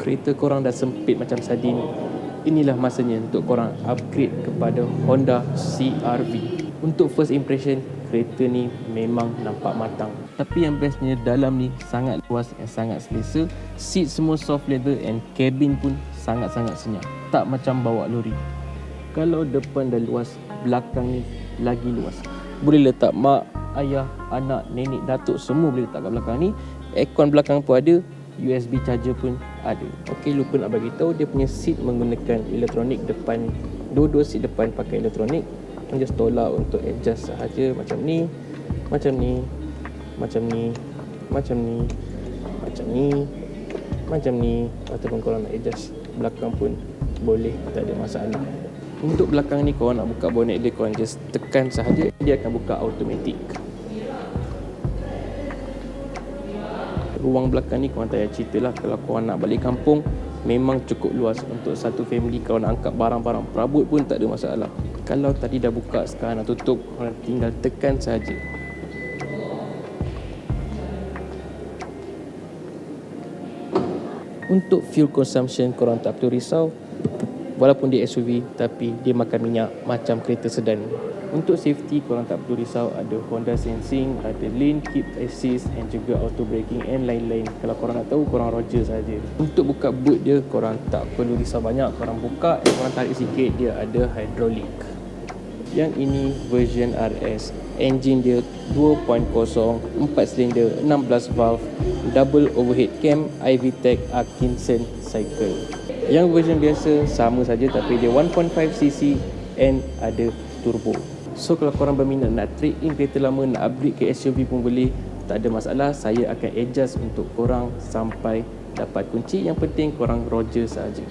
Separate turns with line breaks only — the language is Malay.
kereta korang dah sempit macam sardin, inilah masanya untuk korang upgrade kepada Honda CR-V. Untuk first impression, kereta ni memang nampak matang. Tapi yang bestnya, dalam ni sangat luas dan sangat selesa. Seat semua soft leather and cabin pun sangat-sangat senyap. Tak macam bawa lori. Kalau depan dah luas, belakang ni lagi luas. Boleh letak mak, ayah, anak, nenek, datuk, semua boleh letak kat belakang ni. Aircon belakang pun ada, USB charger pun ada. Okey, lupa nak bagi tahu, dia punya seat menggunakan elektronik depan. Dua-dua seat depan pakai elektronik. Just tolak untuk adjust sahaja, macam ni, macam ni, macam ni, macam ni, macam ni, macam ni. Ataupun korang nak adjust belakang pun boleh, tak ada masalah. Untuk belakang ni, korang nak buka bonet dia, korang just tekan sahaja, dia akan buka automatic. Ruang belakang ni korang tak payah cerita lah. Kalau korang nak balik kampung, memang cukup luas untuk satu family. Kalau nak angkat barang-barang perabot pun tak ada masalah. Kalau tadi dah buka, sekarang nak tutup, korang tinggal tekan sahaja. Untuk fuel consumption, korang tak perlu risau. Walaupun dia SUV, tapi dia makan minyak macam kereta sedan. Untuk safety, korang tak perlu risau. Ada Honda Sensing, ada lane keep assist and juga auto braking and lain-lain. Kalau korang nak tahu, korang roger saja. Untuk buka boot dia, korang tak perlu risau banyak. Korang buka, korang tarik sikit, dia ada hydraulic. Yang ini version RS. Engine dia 2.0, 4 silinder, 16 valve, double overhead cam, iVTEC Atkinson cycle. Yang version biasa sama saja, tapi dia 1.5cc and ada turbo. So kalau korang berminat nak trade in kereta lama, nak upgrade ke SUV pun boleh, tak ada masalah. Saya akan adjust untuk korang sampai dapat kunci. Yang penting korang roger saja.